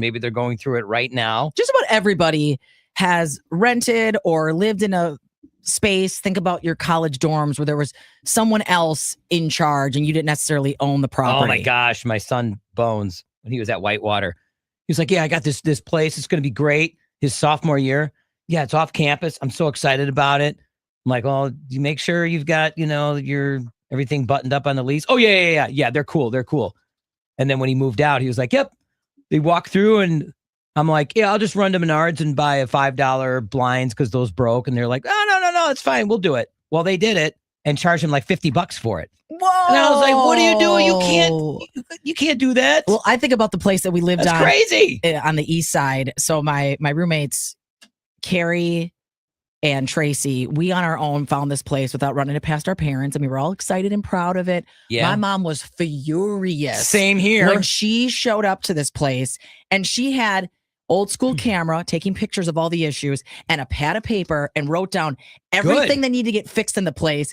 Maybe they're going through it right now. Just about everybody has rented or lived in a space. Think about your college dorms where there was someone else in charge and you didn't necessarily own the property. Oh my gosh, my son Bones, when he was at Whitewater, he was like, yeah, I got this place. It's going to be great. His sophomore year. Yeah, it's off campus. I'm so excited about it. I'm like, well, you make sure you've got, your everything buttoned up on the lease. Oh, yeah. They're cool. And then when he moved out, he was like, yep. They walked through and I'm like, yeah, I'll just run to Menards and buy a $5 blinds because those broke. And they're like, oh, no, it's fine. We'll do it. Well, they did it and charged him like $50 for it. Whoa. And I was like, what are you doing? You can't do that. Well, I think about the place that we lived That's crazy. On the east side. So my roommates, Carrie and Tracy, we on our own found this place without running it past our parents. And we were all excited and proud of it. Yeah. My mom was furious. Same here. When she showed up to this place and she had old school camera taking pictures of all the issues and a pad of paper and wrote down everything that needed to get fixed in the place,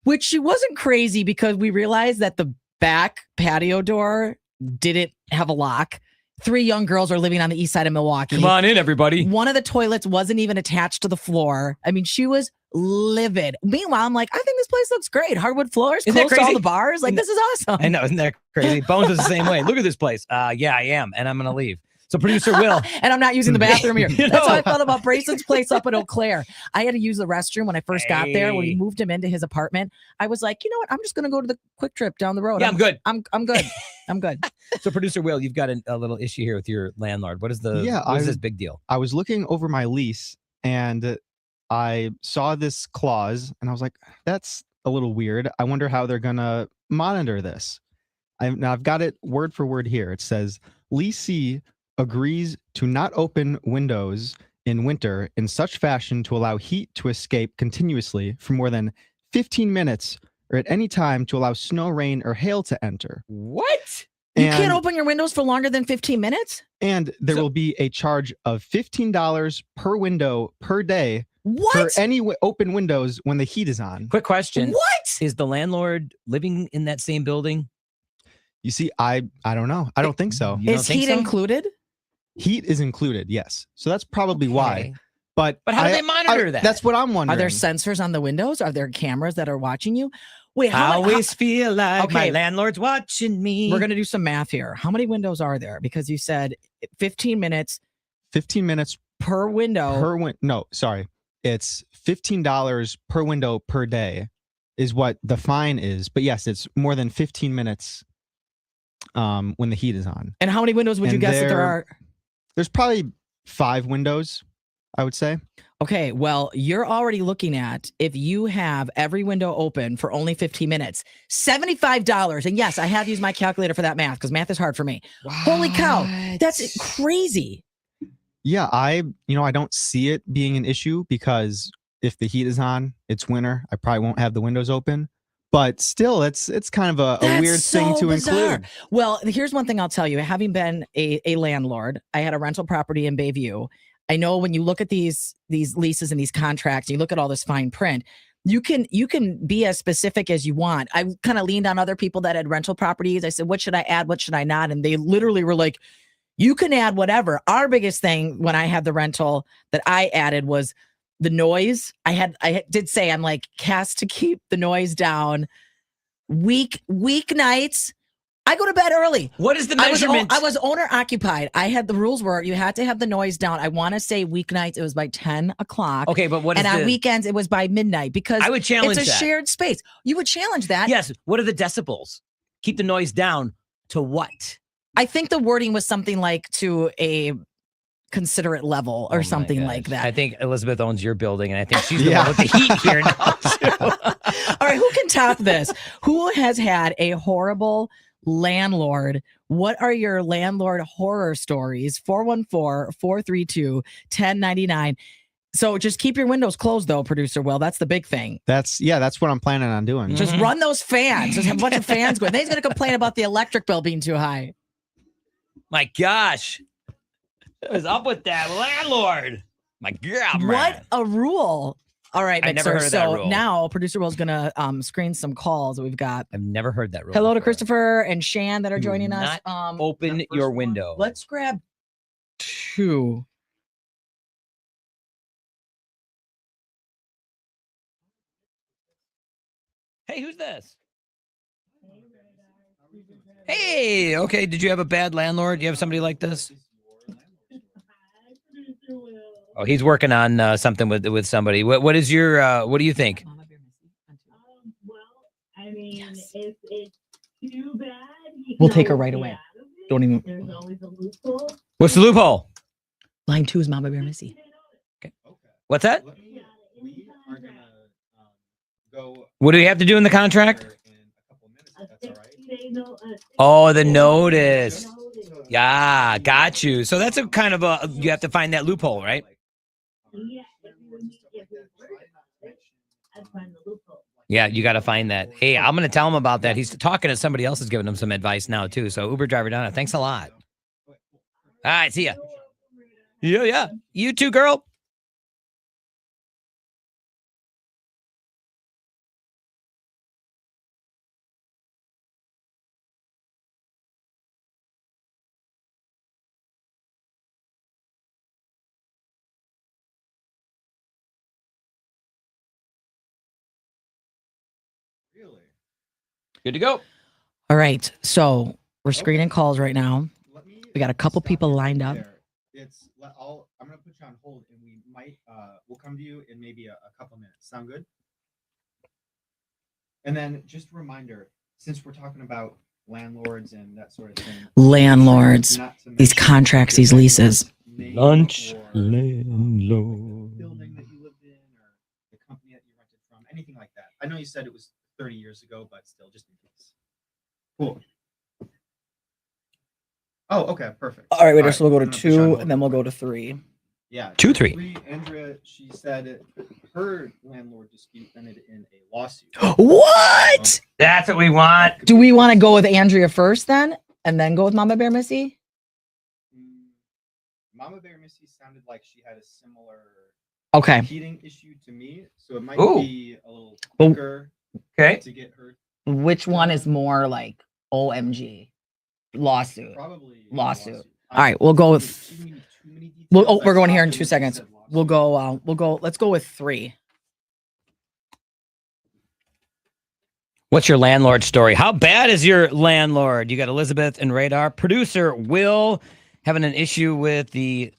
which she wasn't crazy because we realized that the back patio door didn't have a lock. 3 young girls are living on the east side of Milwaukee. Come on in, everybody. One of the toilets wasn't even attached to the floor. I mean, she was livid. Meanwhile, I'm like, I think this place looks great. Hardwood floors, close to all the bars. Like, this is awesome. I know, isn't that crazy? Bones is the same way. Look at this place. Yeah, I am. And I'm going to leave. So producer Will. And I'm not using the bathroom here. That's how I felt about Brayson's place up in Eau Claire. I had to use the restroom when I first got there. When we moved him into his apartment, I was like, you know what? I'm just going to go to the Quick Trip down the road. Yeah, I'm good. I'm good. I'm good. So producer Will, you've got a little issue here with your landlord. What is this big deal? I was looking over my lease and I saw this clause and I was like, that's a little weird. I wonder how they're going to monitor this. I've got it word for word here. It says, leasee agrees to not open windows in winter in such fashion to allow heat to escape continuously for more than 15 minutes or at any time to allow snow, rain, or hail to enter. What? You can't open your windows for longer than 15 minutes? And there will be a charge of $15 per window per day for any open windows when the heat is on. Quick question. What? Is the landlord living in that same building? You see, I don't know. I don't think so. Is heat included? Heat is included, yes. So that's probably why. But how do they monitor that? That's what I'm wondering. Are there sensors on the windows? Are there cameras that are watching you? Wait, I always feel like my landlord's watching me. We're going to do some math here. How many windows are there? Because you said 15 minutes. 15 minutes per window. No, sorry. It's $15 per window per day is what the fine is. But yes, it's more than 15 minutes when the heat is on. And how many windows would you guess that there are? There's probably 5 windows, I would say. Okay, well, you're already looking at, if you have every window open for only 15 minutes, $75. And yes, I have used my calculator for that math because math is hard for me. What? Holy cow. That's crazy. Yeah, I don't see it being an issue because if the heat is on, it's winter. I probably won't have the windows open. But still, it's kind of a weird thing to include. Well, here's one thing I'll tell you. Having been a landlord, I had a rental property in Bayview. I know when you look at these leases and these contracts, you look at all this fine print, you can be as specific as you want. I kind of leaned on other people that had rental properties. I said, what should I add? What should I not? And they literally were like, you can add whatever. Our biggest thing when I had the rental that I added was the noise. I did say, I'm like, cast to keep the noise down. Weeknights, I go to bed early. What is the measurement? I was owner occupied. I had the rules were you had to have the noise down. I want to say weeknights, it was by 10 o'clock. Okay, but on weekends, it was by midnight because I would challenge it's a shared space. You would challenge that. Yes. What are the decibels? Keep the noise down to what? I think the wording was something like to a considerate level or something like that. I think Elizabeth owns your building, and I think she's the one with the heat here now too. All right, who can top this? Who has had a horrible landlord? What are your landlord horror stories? 414-432-1099. So just keep your windows closed, though, producer Will. That's the big thing. That's what I'm planning on doing. Just run those fans. Just have a bunch of fans going. Then he's going to complain about the electric bill being too high. My gosh. What is up with that landlord? My God, man. What a rule. All right, Mixer. Never heard of that rule. Now producer Will's going to screen some calls that we've got. I've never heard that rule. Hello to Christopher and Shan that are joining us. Open your window. Let's grab 2. Hey, who's this? Hey, okay. Did you have a bad landlord? Do you have somebody like this? Oh, he's working on something with somebody. What is your what do you think? Well, I mean, if it's too bad, We'll take her right away. Don't even. There's always a loophole. What's the loophole? Line 2 is Mama Bear Missy. What's that? We are gonna go. What do we have to do in the contract? In a couple minutes, if that's all right. Oh, the notice. Yeah, got you. So that's a kind of a you have to find that loophole, right? Yeah, I'd find the loophole. Yeah, you got to find that. Hey, I'm going to tell him about that. He's talking to somebody else is giving him some advice now too. So Uber driver Donna, thanks a lot. All right, see ya. Yeah. You too, girl. Really? Good to go. All right. So we're screening calls right now. We got a couple people lined up. I'm gonna put you on hold, and we might we'll come to you in maybe a couple minutes. Sound good? And then just a reminder, since we're talking about landlords and that sort of thing, Landlords, not to these mention contracts, these your leases. name Lunch or landlord. building that you lived in or the company that you rented from, anything like that. I know you said it was 30 years ago, but still, just in case. Cool. Oh, okay, perfect. All right, All so we'll go to I'm gonna put you on 2 hold and then we'll real go to 3. Yeah. 2, 3. Andrea, she said her landlord dispute ended in a lawsuit. What? That's what we want. Do we want to go with Andrea first then and then go with Mama Bear Missy? Mama Bear Missy sounded like she had a similar Okay. heating issue to me, so it might Ooh. be a little quicker Okay. to get her. Which one is more like OMG? Lawsuit. Probably Lawsuit. All right, we'll go with. We're going here in 2 seconds. We'll go. Let's go with 3. What's your landlord story? How bad is your landlord? You got Elizabeth and Radar. Producer Will having an issue with the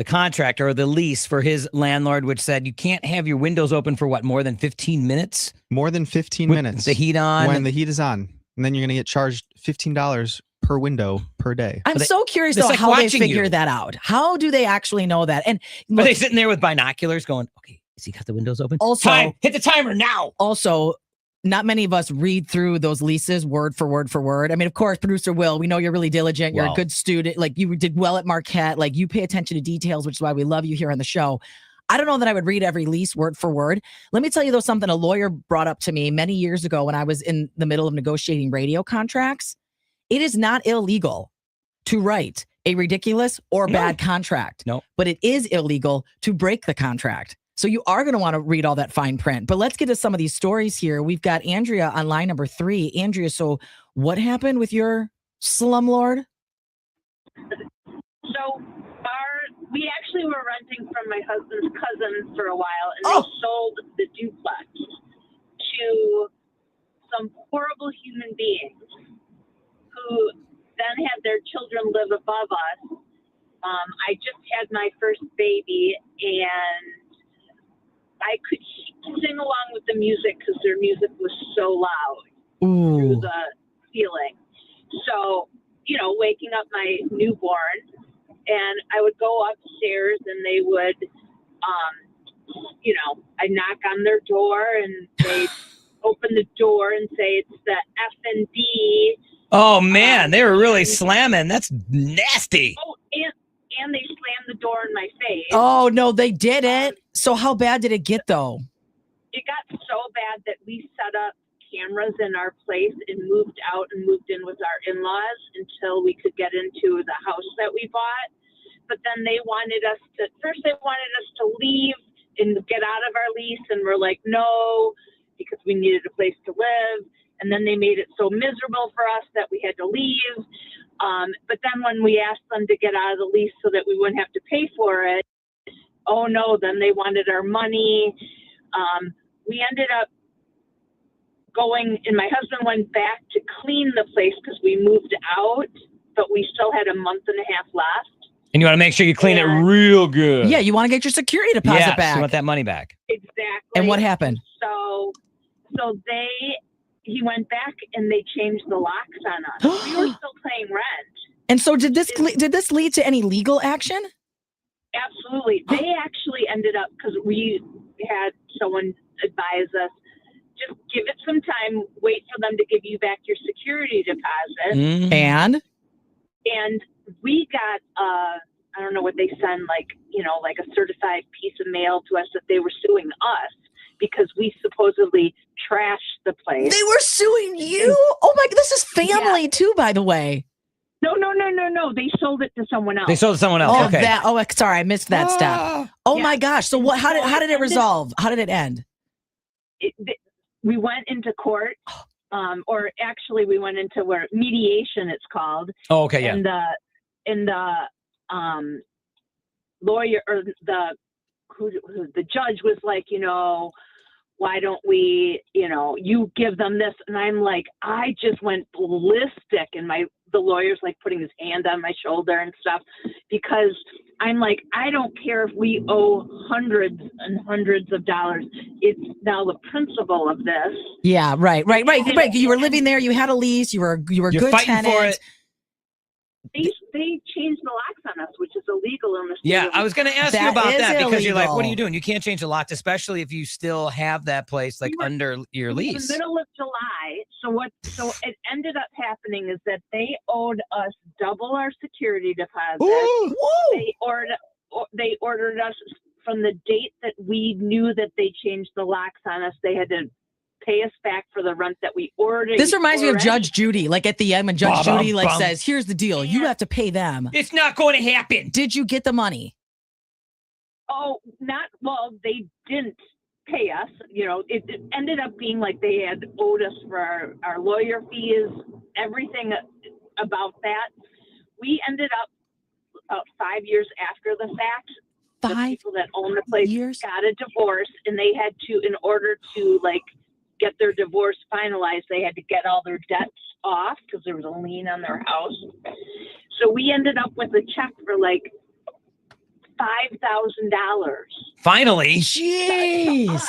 contract or the lease for his landlord, which said you can't have your windows open for what, more than 15 minutes? More than 15 With minutes. the heat on. When the heat is on, and then you're gonna get charged $15 per window per day. I'm so curious it's though like how they watching figure you. that out. How do they actually know that? And Are look, they sitting there with binoculars going, okay, has he got the windows open? Also- Time, hit the timer now. also, not many of us read through those leases word for word for word. I mean, of course, producer Will, we know you're really diligent. You're Wow. a good student. Like you did well at Marquette. Like you pay attention to details, which is why we love you here on the show. I don't know that I would read every lease word for word. Let me tell you though, something a lawyer brought up to me many years ago when I was in the middle of negotiating radio contracts. It is not illegal to write a ridiculous or No. bad contract. No. But it is illegal to break the contract. So you are going to want to read all that fine print. But let's get to some of these stories here. We've got Andrea on line number 3. Andrea, so what happened with your slumlord? So we actually were renting from my husband's cousin for a while, and Oh. they sold the duplex to some horrible human beings who then had their children live above us. I just had my first baby, and I could sing along with the music because their music was so loud through Ooh. the ceiling. So, waking up my newborn, and I would go upstairs and they would, I'd knock on their door and they'd open the door and say, it's the F&B. Oh man, they were really slamming. That's nasty. Oh, and they slammed the door in my face. Oh, no, they did it. So how bad did it get though? It got so bad that we set up cameras in our place and moved out and moved in with our in-laws until we could get into the house that we bought. But then they wanted us to leave and get out of our lease, and we're like, no, because we needed a place to live. And then they made it so miserable for us that we had to leave. But then when we asked them to get out of the lease so that we wouldn't have to pay for it, oh no, then they wanted our money. We ended up going, and my husband went back to clean the place because we moved out, but we still had a month and a half left. And you want to make sure you clean it And- real good. Yeah, you want to get your security deposit Yes, back. you want that money back. Exactly. And what happened? So he went back and they changed the locks on us. We were still paying rent. And so did this lead to any legal action? Absolutely. They actually ended up, because we had someone advise us, just give it some time, wait for them to give you back your security deposit. Mm. And We got, I don't know what they send, like a certified piece of mail to us that they were suing us because we supposedly trashed the place. they were suing you? Oh my, this is family too, by the way. No. They sold it to someone else. They sold it to someone else. Oh, Okay. Sorry, I missed that step. Oh Yeah. my gosh. So what? How did it resolve? How did it end? We went into court, or actually we went into where mediation it's called. Oh, okay, yeah. And the lawyer or the judge was like, why don't we, you give them this? And I'm like, I just went ballistic, and the lawyer's like putting his hand on my shoulder and stuff, because I'm like, I don't care if we owe hundreds and hundreds of dollars. It's now the principle of this. Yeah, right. You were living there. You had a lease. You were You're good fighting tenant. for it. They changed the locks on us, which is illegal in the state. Yeah, of I was going to ask you That about is that because you're like, what are illegal. you doing? You can't change the locks, especially if you still have that place like We were- under your in lease. the middle of July. So it ended up happening is that they owed us double our security deposit. Ooh. They ordered us from the date that we knew that they changed the locks on us. They had to pay us back for the rent that we ordered. This reminds me of Judge Judy. Like at the end when Judge Bum, Judy bum, bum. says, "Here's the deal. You have to pay them." It's not going to happen. Did you get the money? Oh, they didn't pay us. It ended up being like they had owed us for our lawyer fees, everything about that. We ended up about 5 years after the fact. The 5 people that own the place years? got a divorce, and they had to, in order to get their divorce finalized, they had to get all their debts off because there was a lien on their house. So we ended up with a check for $5,000. Finally. Jeez.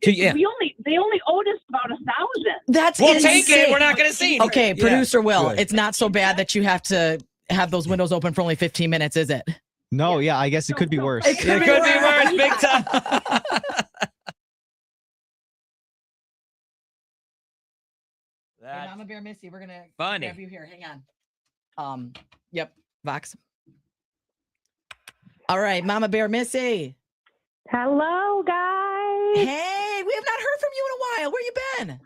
Yeah. They only owed us about $1,000. That's We'll insane. take it. We're not going to see it. Okay, Yeah. producer Will, Good. it's not so bad that you have to have those windows open for only 15 minutes, is it? No, yeah, I guess it could be worse. It It could be worse, big time. Hey, That's Mama Bear Missy, we're gonna funny. grab you here. Hang on. Yep, Vox. All right, Mama Bear Missy. Hello, guys. Hey, we have not heard from you in a while. Where you been?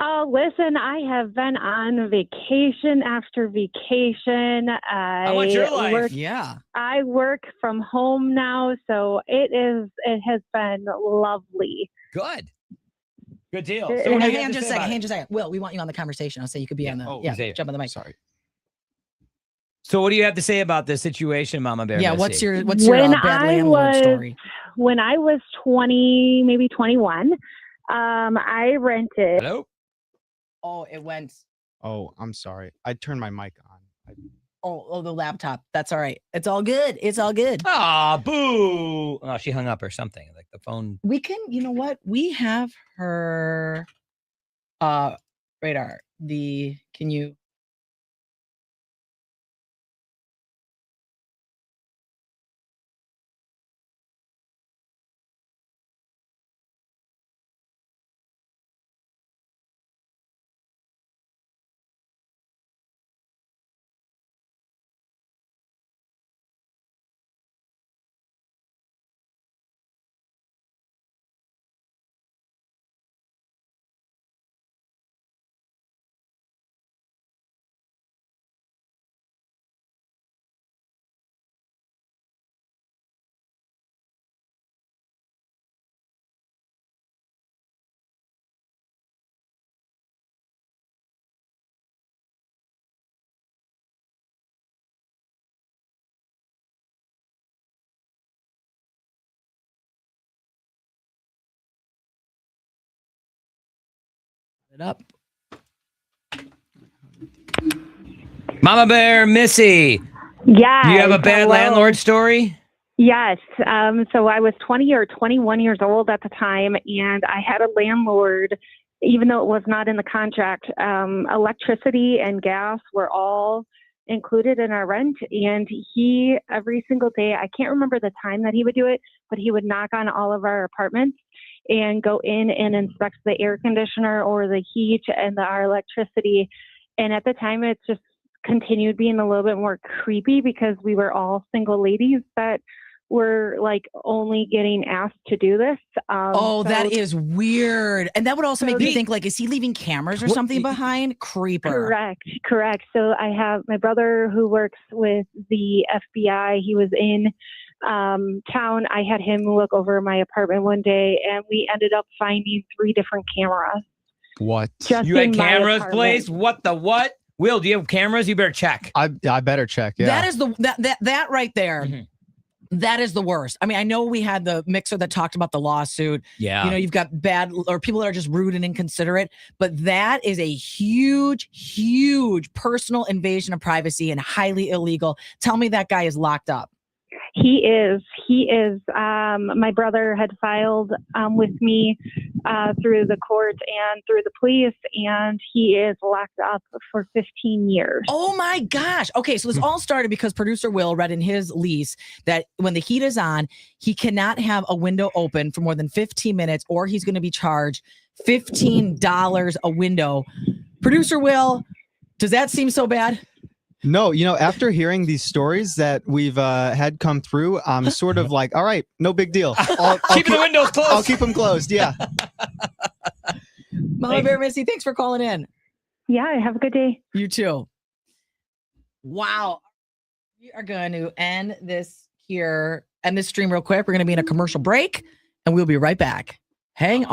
Oh, listen, I have been on vacation after vacation. How about your life? Yeah. I work from home now, so it has been lovely. Good. Good deal. It- So what do you Hang have on to just say a second. about Hang it? on just a second. Will, we want you on the conversation. I'll say you could be Yeah. on the Oh, say it. jump on the mic. Sorry. So what do you have to say about this situation, Mama Bear? Yeah, Missy? what's your When bad I landlord was- story? When I was 20, maybe 21, I rented. Hello? Oh, it went. Oh, I'm sorry. I turned my mic on. Oh, the laptop. That's all right. It's all good. It's all good. Ah, boo. Oh, she hung up or something. Like the phone. We can, you know what? We have her radar. Can you It up. Mama Bear, Missy, Yes. do you have a bad hello. landlord story? Yes. So I was 20 or 21 years old at the time, and I had a landlord, even though it was not in the contract. Electricity and gas were all included in our rent, and he, every single day, I can't remember the time that he would do it, but he would knock on all of our apartments and go in and inspect the air conditioner or the heat and our electricity. And at the time, it just continued being a little bit more creepy because we were all single ladies that were like only getting asked to do this. That is weird. And that would also make me the- think, like, is he leaving cameras or What- something behind? Creeper. Correct. So I have my brother who works with the FBI. He was in town. I had him look over my apartment one day, and we ended up finding 3 different cameras. What? Just You had in my cameras apartment. placed? What the what? Will, do you have cameras? You better check. I better check. Yeah. That is that right there. Mhm. That is the worst. I mean, I know we had the mixer that talked about the lawsuit. Yeah. You know, you've got bad or people that are just rude and inconsiderate, but that is a huge, huge personal invasion of privacy and highly illegal. Tell me that guy is locked up. He is. My brother had filed with me through the court and through the police, and he is locked up for 15 years. Oh my gosh. Okay, so this all started because producer Will read in his lease that when the heat is on, he cannot have a window open for more than 15 minutes or he's going to be charged $15 a window. Producer Will, does that seem so bad? No, after hearing these stories that we've had come through, I'm sort of like, all right, no big deal. I'll Keeping the windows closed. I'll keep them closed. Yeah. Mama Bear Missy, thanks for calling in. Yeah, have a good day. You too. Wow. We are going to end this stream real quick. We're going to be in a commercial break and we'll be right back. Hang on.